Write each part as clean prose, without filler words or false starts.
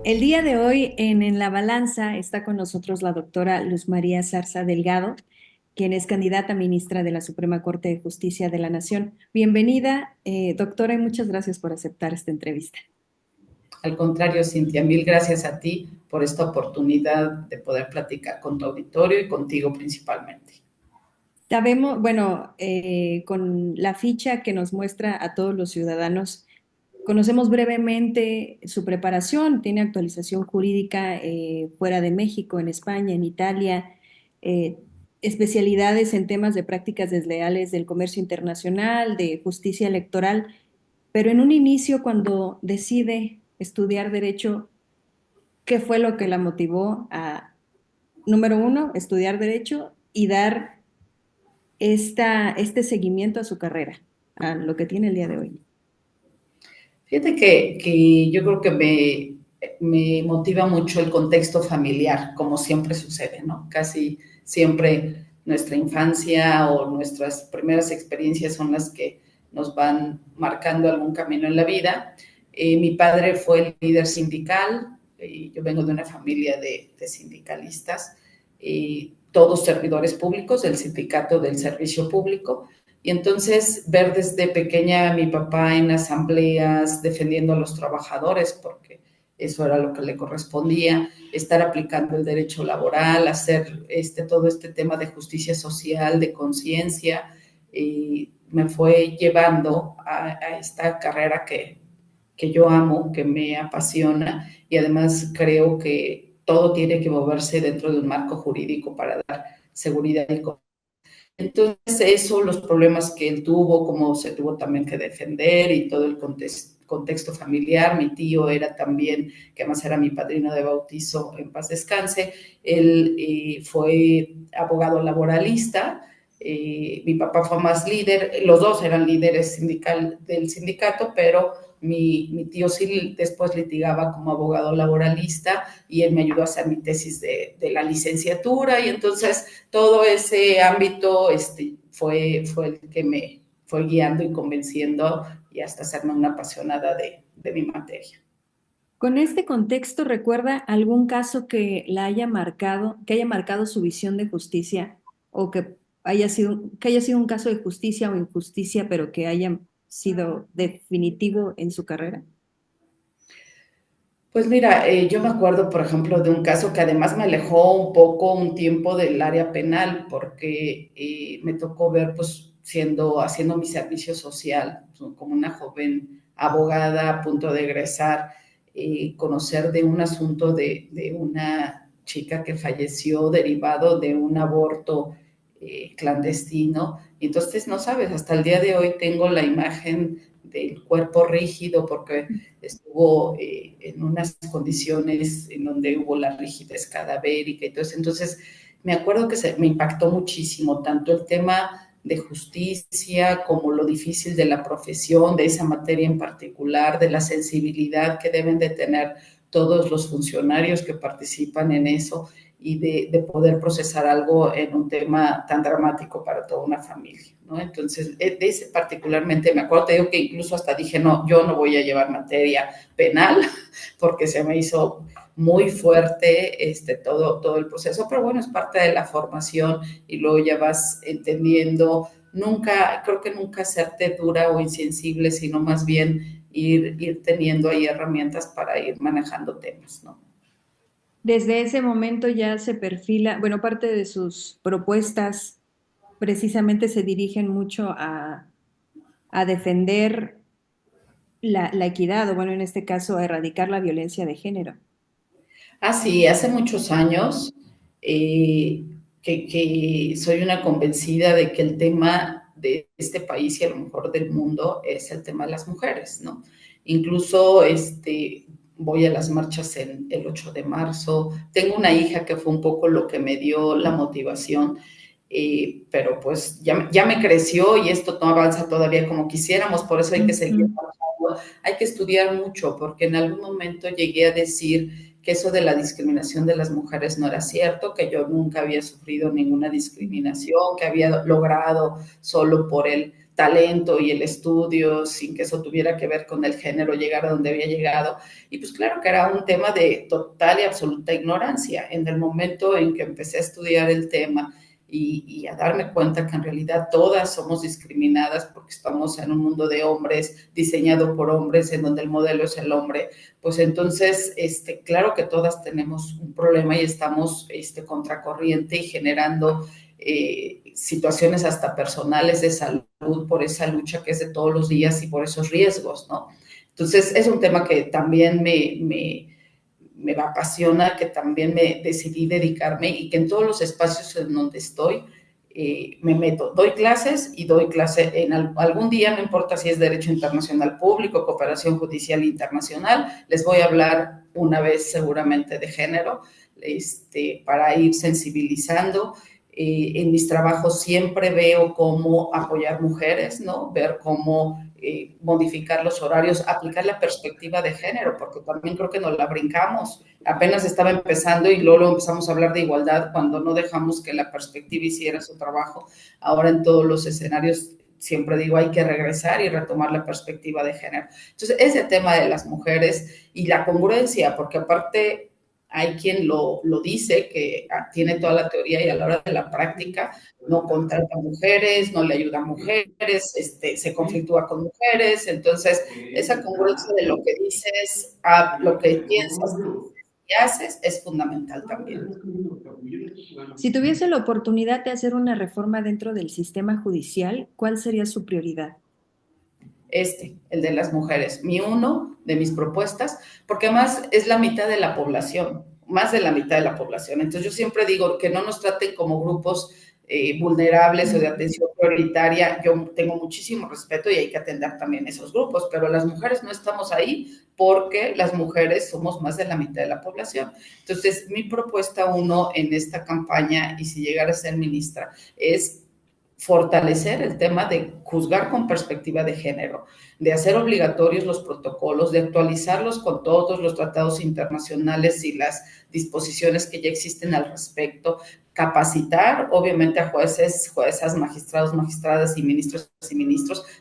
El día de hoy en La Balanza está con nosotros la doctora Luz María Zarza Delgado, quien es candidata a ministra de la Suprema Corte de Justicia de la Nación. Bienvenida, doctora, y muchas gracias por aceptar esta entrevista. Al contrario, Cintia, mil gracias a ti por esta oportunidad de poder platicar con tu auditorio y contigo principalmente. Sabemos, bueno, con la ficha que nos muestra a todos los ciudadanos, conocemos brevemente su preparación, tiene actualización jurídica fuera de México, en España, en Italia, eh, especialidades en temas de prácticas desleales del comercio internacional, de justicia electoral, pero en un inicio, cuando decide estudiar derecho, ¿qué fue lo que la motivó a, número uno, estudiar derecho y dar este seguimiento a su carrera, a lo que tiene el día de hoy? Fíjate que yo creo que me motiva mucho el contexto familiar, como siempre sucede, ¿no? Casi siempre nuestra infancia o nuestras primeras experiencias son las que nos van marcando algún camino en la vida. Mi padre fue el líder sindical, yo vengo de una familia de sindicalistas, todos servidores públicos del sindicato del servicio público. Y entonces ver desde pequeña a mi papá en asambleas defendiendo a los trabajadores, porque eso era lo que le correspondía, estar aplicando el derecho laboral, hacer todo este tema de justicia social, de conciencia, y me fue llevando a esta carrera que yo amo, que me apasiona, y además creo que todo tiene que moverse dentro de un marco jurídico para dar seguridad y entonces, eso, los problemas que él tuvo, cómo se tuvo también que defender y todo el contexto familiar. Mi tío era también, que además era mi padrino de bautizo, en paz descanse, él fue abogado laboralista, mi papá fue más líder, los dos eran líderes del sindicato, pero mi tío sí después litigaba como abogado laboralista y él me ayudó a hacer mi tesis de la licenciatura y entonces todo ese ámbito fue el que me fue guiando y convenciendo y hasta hacerme una apasionada de mi materia. Con este contexto, ¿recuerda algún caso que la que haya marcado su visión de justicia o que haya sido un caso de justicia o injusticia, pero que haya sido definitivo en su carrera? Pues mira, yo me acuerdo, por ejemplo, de un caso que además me alejó un poco un tiempo del área penal, porque me tocó ver, pues, haciendo mi servicio social, como una joven abogada a punto de egresar, conocer de un asunto de una chica que falleció derivado de un aborto clandestino. Y entonces, no sabes, hasta el día de hoy tengo la imagen del cuerpo rígido porque estuvo en unas condiciones en donde hubo la rigidez cadavérica y todo eso. Entonces, me acuerdo que me impactó muchísimo, tanto el tema de justicia como lo difícil de la profesión, de esa materia en particular, de la sensibilidad que deben de tener todos los funcionarios que participan en eso y de poder procesar algo en un tema tan dramático para toda una familia, ¿no? Entonces, de ese particularmente me acuerdo, te digo que incluso hasta dije, no, yo no voy a llevar materia penal porque se me hizo muy fuerte todo el proceso, pero bueno, es parte de la formación y luego ya vas entendiendo, nunca, creo que nunca hacerte dura o insensible, sino más bien ir teniendo ahí herramientas para ir manejando temas, ¿no? Desde ese momento ya se perfila, bueno, parte de sus propuestas precisamente se dirigen mucho a defender la equidad, o bueno, en este caso, a erradicar la violencia de género. Ah, sí, hace muchos años eh, que soy una convencida de que el tema de este país y a lo mejor del mundo es el tema de las mujeres, ¿no? Incluso voy a las marchas en el 8 de marzo. Tengo una hija que fue un poco lo que me dio la motivación, pero pues ya me creció y esto no avanza todavía como quisiéramos, por eso hay que seguir Ujú. trabajando, hay que estudiar mucho, porque en algún momento llegué a decir que eso de la discriminación de las mujeres no era cierto, que yo nunca había sufrido ninguna discriminación, que había logrado solo por el talento y el estudio, sin que eso tuviera que ver con el género, llegar a donde había llegado. Y pues claro que era un tema de total y absoluta ignorancia. En el momento en que empecé a estudiar el tema y a darme cuenta que en realidad todas somos discriminadas porque estamos en un mundo de hombres, diseñado por hombres, en donde el modelo es el hombre, pues entonces, claro que todas tenemos un problema y estamos contracorriente y generando situaciones hasta personales de salud por esa lucha que es de todos los días y por esos riesgos, ¿no? Entonces, es un tema que también me apasiona, que también me decidí dedicarme y que en todos los espacios en donde estoy me meto. Doy clases y doy clase en algún día, no importa si es Derecho Internacional Público, Cooperación Judicial Internacional, les voy a hablar una vez seguramente de género, para ir sensibilizando. En mis trabajos siempre veo cómo apoyar mujeres, ¿no? Ver cómo modificar los horarios, aplicar la perspectiva de género, porque también creo que nos la brincamos. Apenas estaba empezando y luego empezamos a hablar de igualdad cuando no dejamos que la perspectiva hiciera su trabajo. Ahora en todos los escenarios siempre digo, hay que regresar y retomar la perspectiva de género. Entonces, ese tema de las mujeres y la congruencia, porque aparte hay quien lo dice, que tiene toda la teoría y a la hora de la práctica no contrata mujeres, no le ayuda a mujeres, se conflictúa con mujeres. Entonces, esa congruencia de lo que dices a lo que piensas y haces es fundamental también. Si tuviese la oportunidad de hacer una reforma dentro del sistema judicial, ¿cuál sería su prioridad? El de las mujeres, uno de mis propuestas, porque además es la mitad de la población, más de la mitad de la población. Entonces yo siempre digo que no nos traten como grupos vulnerables o de atención prioritaria. Yo tengo muchísimo respeto y hay que atender también esos grupos, pero las mujeres no estamos ahí porque las mujeres somos más de la mitad de la población. Entonces mi propuesta uno en esta campaña, y si llegara a ser ministra, es fortalecer el tema de juzgar con perspectiva de género, de hacer obligatorios los protocolos, de actualizarlos con todos los tratados internacionales y las disposiciones que ya existen al respecto, capacitar obviamente a jueces, juezas, magistrados, magistradas y ministros,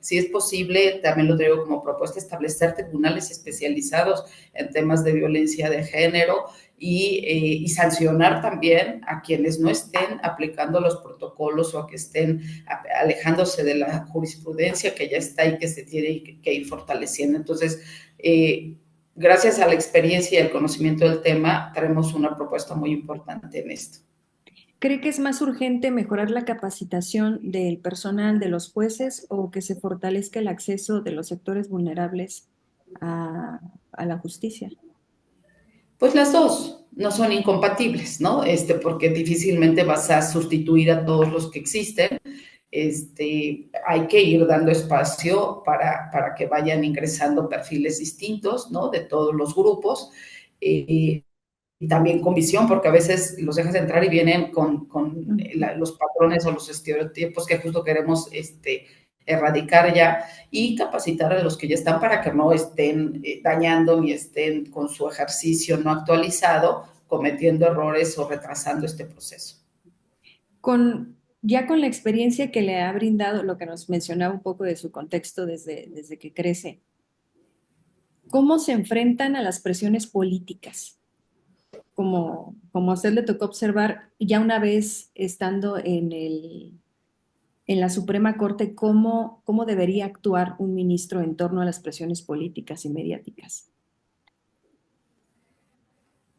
si es posible, también lo traigo como propuesta, establecer tribunales especializados en temas de violencia de género, y sancionar también a quienes no estén aplicando los protocolos o a que estén alejándose de la jurisprudencia que ya está y que se tiene que ir fortaleciendo. Entonces, gracias a la experiencia y el conocimiento del tema, traemos una propuesta muy importante en esto. ¿Cree que es más urgente mejorar la capacitación del personal de los jueces o que se fortalezca el acceso de los sectores vulnerables a, a la justicia? Pues las dos no son incompatibles, ¿no? Porque difícilmente vas a sustituir a todos los que existen. Hay que ir dando espacio para que vayan ingresando perfiles distintos, ¿no? De todos los grupos. Y también con visión, porque a veces los dejas entrar y vienen con los patrones o los estereotipos que justo queremos erradicar ya, y capacitar a los que ya están para que no estén dañando ni estén con su ejercicio no actualizado, cometiendo errores o retrasando este proceso. Ya con la experiencia que le ha brindado, lo que nos mencionaba un poco de su contexto desde que crece, ¿cómo se enfrentan a las presiones políticas? Como a usted le tocó observar, ya una vez estando en la Suprema Corte, ¿cómo debería actuar un ministro en torno a las presiones políticas y mediáticas?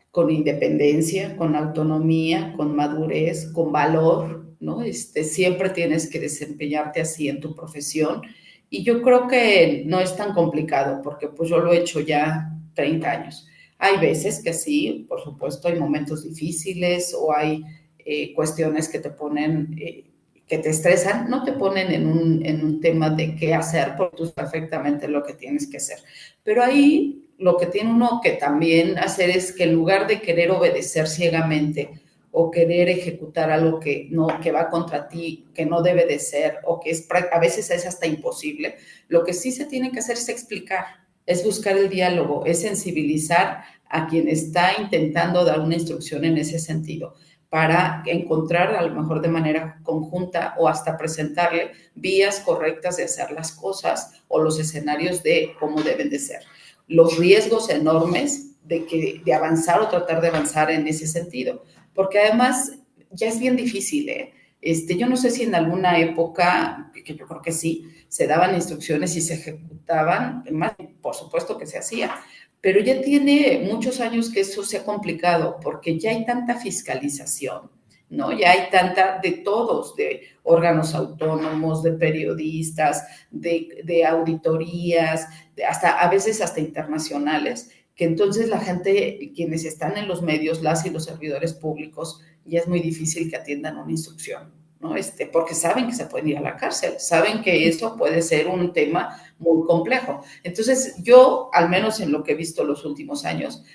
Con independencia, con autonomía, con madurez, con valor, ¿no? Siempre tienes que desempeñarte así en tu profesión. Y yo creo que no es tan complicado, porque pues yo lo he hecho ya 30 años. Hay veces que sí, por supuesto, hay momentos difíciles o hay cuestiones que te ponen, que te estresan, no te ponen en un tema de qué hacer, porque tú sabes perfectamente lo que tienes que hacer. Pero ahí lo que tiene uno que también hacer es que en lugar de querer obedecer ciegamente o querer ejecutar algo que va contra ti, que no debe de ser, o que a veces es hasta imposible, lo que sí se tiene que hacer es explicar, es buscar el diálogo, es sensibilizar a quien está intentando dar una instrucción en ese sentido, para encontrar a lo mejor de manera conjunta o hasta presentarle vías correctas de hacer las cosas o los escenarios de cómo deben de ser. Los riesgos enormes de avanzar o tratar de avanzar en ese sentido, porque además ya es bien difícil, ¿eh? Yo no sé si en alguna época, que yo creo que sí, se daban instrucciones y se ejecutaban, más, por supuesto que se hacía, pero ya tiene muchos años que eso se ha complicado porque ya hay tanta fiscalización, ¿no? Ya hay tanta de todos, de órganos autónomos, de periodistas, de auditorías, hasta a veces hasta internacionales, que entonces la gente, quienes están en los medios, las y los servidores públicos, ya es muy difícil que atiendan una instrucción, ¿no? Porque saben que se pueden ir a la cárcel, saben que eso puede ser un tema muy complejo. Entonces, yo, al menos en lo que he visto los últimos años,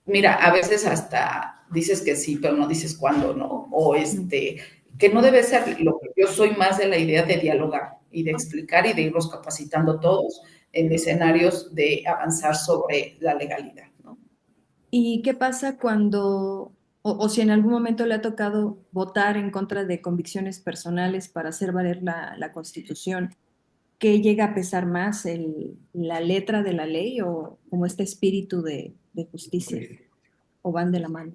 mira, a veces hasta dices que sí, pero no dices cuándo, ¿no? O que no debe ser, yo soy más de la idea de dialogar y de explicar y de irnos capacitando todos en escenarios de avanzar sobre la legalidad, ¿no? ¿Y qué pasa cuando, o si en algún momento le ha tocado votar en contra de convicciones personales para hacer valer la Constitución? ¿Qué llega a pesar más, la letra de la ley o como este espíritu de justicia? ¿O van de la mano?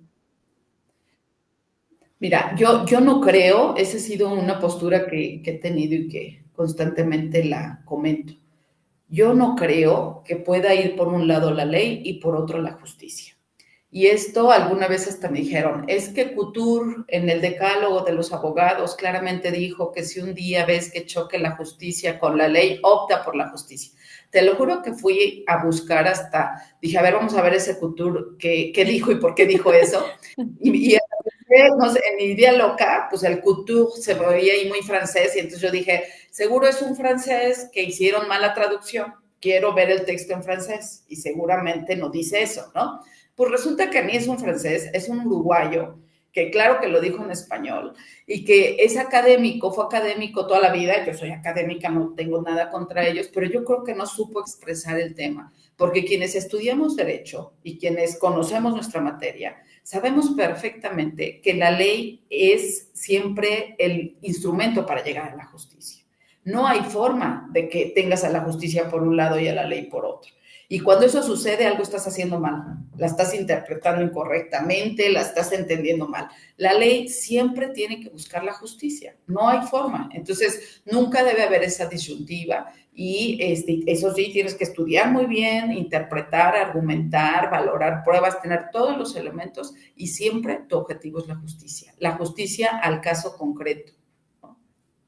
Mira, yo no creo, esa ha sido una postura que he tenido y que constantemente la comento. Yo no creo que pueda ir por un lado la ley y por otro la justicia. Y esto alguna vez hasta me dijeron, es que Couture en el decálogo de los abogados claramente dijo que si un día ves que choque la justicia con la ley, opta por la justicia. Te lo juro que fui a buscar hasta, dije, a ver, vamos a ver ese Couture, qué dijo y por qué dijo eso. Y no sé, en mi idea loca, pues el couture se veía ahí muy francés y entonces yo dije, seguro es un francés que hicieron mala traducción, quiero ver el texto en francés y seguramente no dice eso, ¿no? Pues resulta que a mí es un francés, es un uruguayo, que claro que lo dijo en español y que es académico, fue académico toda la vida, yo soy académica, no tengo nada contra ellos, pero yo creo que no supo expresar el tema, porque quienes estudiamos derecho y quienes conocemos nuestra materia, sabemos perfectamente que la ley es siempre el instrumento para llegar a la justicia. No hay forma de que tengas a la justicia por un lado y a la ley por otro. Y cuando eso sucede, algo estás haciendo mal, la estás interpretando incorrectamente, la estás entendiendo mal. La ley siempre tiene que buscar la justicia, no hay forma. Entonces, nunca debe haber esa disyuntiva y eso sí, tienes que estudiar muy bien, interpretar, argumentar, valorar pruebas, tener todos los elementos y siempre tu objetivo es la justicia al caso concreto, ¿no?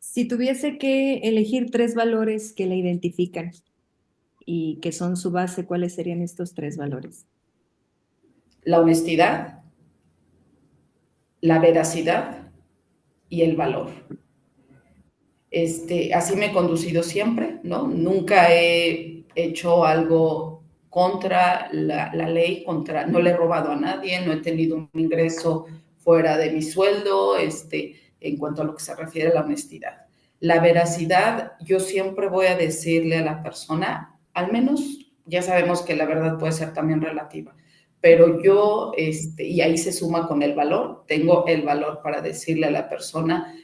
Si tuviese que elegir tres valores que la identifican y que son su base, ¿cuáles serían estos tres valores? La honestidad, la veracidad y el valor. Así me he conducido siempre, ¿no? Nunca he hecho algo contra la ley, no le he robado a nadie, no he tenido un ingreso fuera de mi sueldo, en cuanto a lo que se refiere a la honestidad. La veracidad, yo siempre voy a decirle a la persona, al menos ya sabemos que la verdad puede ser también relativa, pero yo, y ahí se suma con el valor, tengo el valor para decirle a la persona,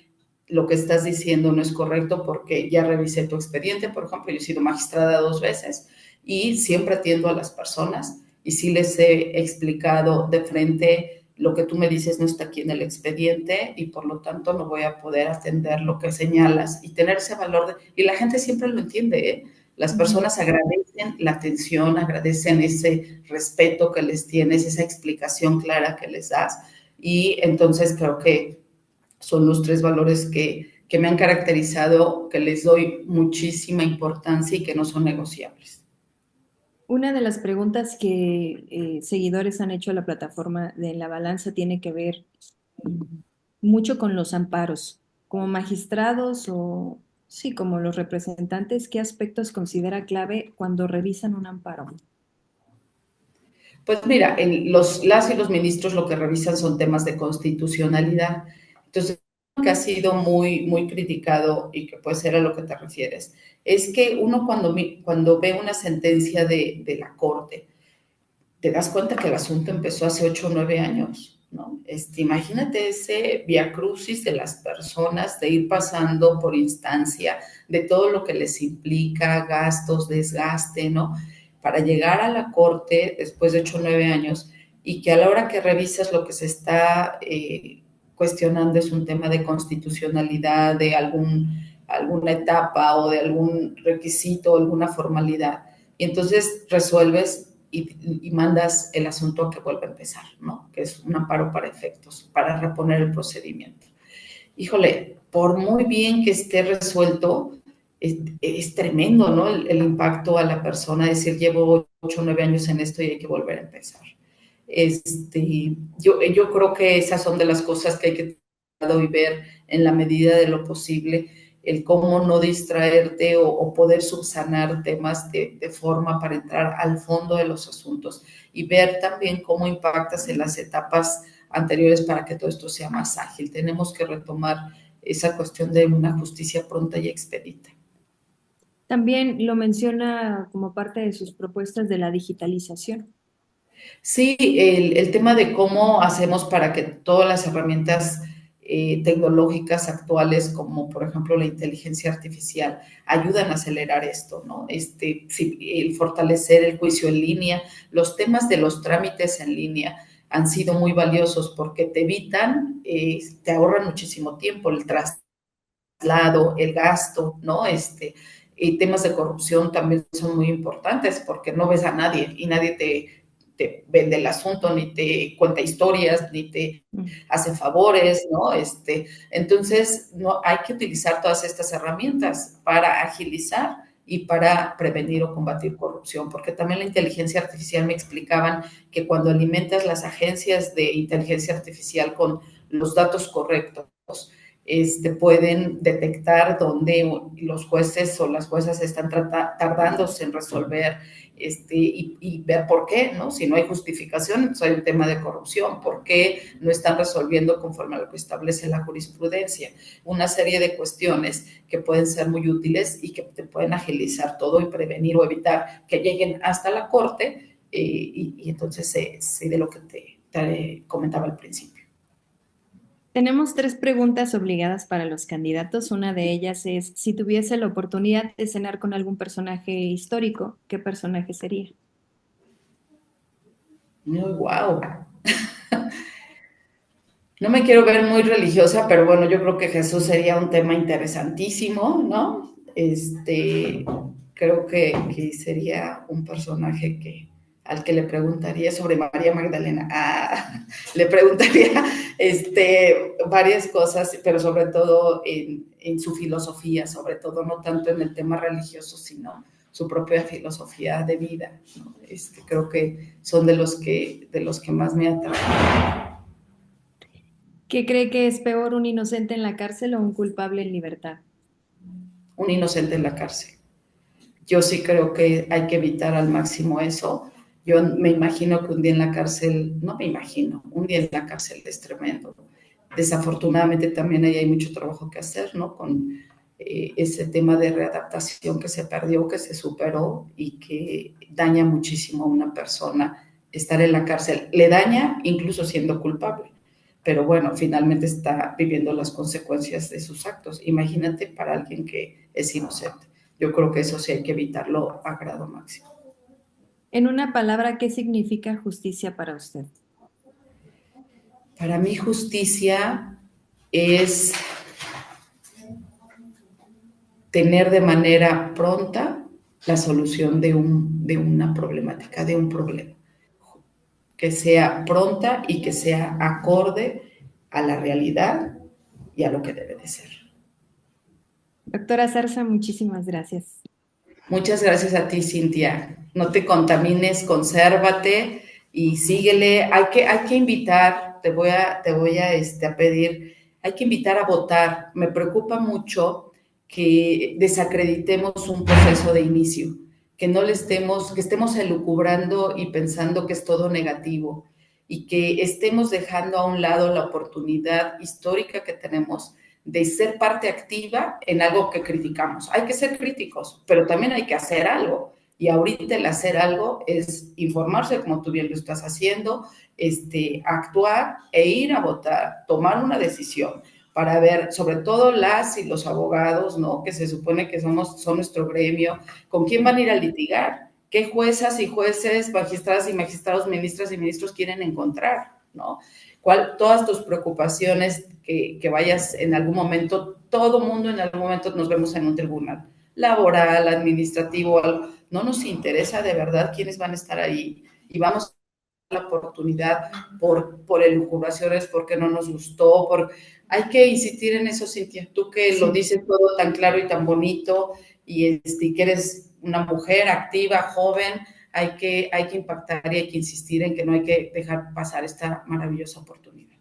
lo que estás diciendo no es correcto porque ya revisé tu expediente, por ejemplo, yo he sido magistrada 2 veces y siempre atiendo a las personas y sí les he explicado de frente lo que tú me dices no está aquí en el expediente y por lo tanto no voy a poder atender lo que señalas y tener ese valor. Y la gente siempre lo entiende, ¿eh? Las personas agradecen la atención, agradecen ese respeto que les tienes, esa explicación clara que les das y entonces creo que son los tres valores que me han caracterizado, que les doy muchísima importancia y que no son negociables. Una de las preguntas que seguidores han hecho a la plataforma de La Balanza tiene que ver mucho con los amparos. Como magistrados o, sí, como los representantes, ¿qué aspectos considera clave cuando revisan un amparo? Pues mira, las y los ministros lo que revisan son temas de constitucionalidad. Entonces, lo que ha sido muy, muy criticado y que puede ser a lo que te refieres, es que uno cuando ve una sentencia de la Corte, te das cuenta que el asunto empezó hace 8 o 9 años. ¿no? Imagínate ese viacrucis de las personas, de ir pasando por instancia, de todo lo que les implica, gastos, desgaste, ¿no? Para llegar a la corte después de 8 o 9 años y que a la hora que revisas lo que se está cuestionando es un tema de constitucionalidad, de alguna etapa o de algún requisito, alguna formalidad. Y entonces resuelves y mandas el asunto a que vuelva a empezar, ¿no? Que es un amparo para efectos, para reponer el procedimiento. Híjole, por muy bien que esté resuelto, es tremendo, ¿no? El impacto a la persona, decir, llevo 8 o 9 años en esto y hay que volver a empezar. Yo creo que esas son de las cosas que hay que tratar y ver en la medida de lo posible, el cómo no distraerte o poder subsanar temas de forma para entrar al fondo de los asuntos y ver también cómo impactas en las etapas anteriores para que todo esto sea más ágil. Tenemos que retomar esa cuestión de una justicia pronta y expedita. También lo menciona como parte de sus propuestas de la digitalización. Sí, el tema de cómo hacemos para que todas las herramientas tecnológicas actuales, como por ejemplo la inteligencia artificial, ayudan a acelerar esto, ¿no? Sí, el fortalecer el juicio en línea, los temas de los trámites en línea han sido muy valiosos porque te evitan, te ahorran muchísimo tiempo, el traslado, el gasto, ¿no? Y temas de corrupción también son muy importantes porque no ves a nadie y nadie te vende el asunto, ni te cuenta historias, ni te hace favores, ¿no? Entonces, no, hay que utilizar todas estas herramientas para agilizar y para prevenir o combatir corrupción, porque también la inteligencia artificial me explicaban que cuando alimentas las agencias de inteligencia artificial con los datos correctos, pueden detectar dónde los jueces o las juezas están tardándose en resolver y ver por qué, ¿no? Si no hay justificación, entonces hay un tema de corrupción. ¿Por qué no están resolviendo conforme a lo que establece la jurisprudencia? Una serie de cuestiones que pueden ser muy útiles y que te pueden agilizar todo y prevenir o evitar que lleguen hasta la corte y entonces sé de lo que te comentaba al principio. Tenemos tres preguntas obligadas para los candidatos. Una de ellas es, si tuviese la oportunidad de cenar con algún personaje histórico, ¿qué personaje sería? Muy guau. No me quiero ver muy religiosa, pero bueno, yo creo que Jesús sería un tema interesantísimo, ¿no? Creo que sería un personaje al que le preguntaría sobre María Magdalena. Le preguntaría varias cosas, pero sobre todo en su filosofía, sobre todo no tanto en el tema religioso, sino su propia filosofía de vida, ¿no? Creo que son de los que más me atraen. ¿Qué cree que es peor, un inocente en la cárcel o un culpable en libertad? Un inocente en la cárcel. Yo sí creo que hay que evitar al máximo eso. Yo me imagino que un día en la cárcel, no me imagino, un día en la cárcel es tremendo. Desafortunadamente también ahí hay mucho trabajo que hacer, ¿no? Con ese tema de readaptación que se perdió, que se superó y que daña muchísimo a una persona estar en la cárcel. Le daña incluso siendo culpable, pero bueno, finalmente está viviendo las consecuencias de sus actos. Imagínate para alguien que es inocente. Yo creo que eso sí hay que evitarlo a grado máximo. En una palabra, ¿qué significa justicia para usted? Para mí justicia es tener de manera pronta la solución de una problemática, de un problema. Que sea pronta y que sea acorde a la realidad y a lo que debe de ser. Doctora Zarza, muchísimas gracias. Muchas gracias a ti, Cintia. No te contamines, consérvate y síguele. Hay que invitar, te voy a pedir, hay que invitar a votar. Me preocupa mucho que desacreditemos un proceso de inicio, que estemos elucubrando y pensando que es todo negativo y que estemos dejando a un lado la oportunidad histórica que tenemos de ser parte activa en algo que criticamos. Hay que ser críticos, pero también hay que hacer algo. Y ahorita el hacer algo es informarse, como tú bien lo estás haciendo, actuar e ir a votar, tomar una decisión para ver, sobre todo las y los abogados, ¿no? Que se supone que son nuestro gremio, con quién van a ir a litigar, qué juezas y jueces, magistradas y magistrados, ministras y ministros quieren encontrar, ¿no? Todas tus preocupaciones que vayas en algún momento, todo mundo en algún momento nos vemos en un tribunal laboral, administrativo, no nos interesa de verdad quiénes van a estar ahí y vamos a la oportunidad por elucubraciones, porque no nos gustó, hay que insistir en eso, Cintia, tú que lo Sí. dices todo tan claro y tan bonito y que eres una mujer activa, joven, hay que impactar y hay que insistir en que no hay que dejar pasar esta maravillosa oportunidad.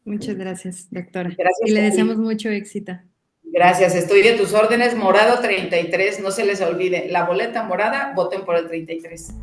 Muchas gracias, doctora. Y Gracias le a deseamos ti. mucho éxito. Gracias, estoy a tus órdenes, morado 33, no se les olvide, la boleta morada, voten por el 33.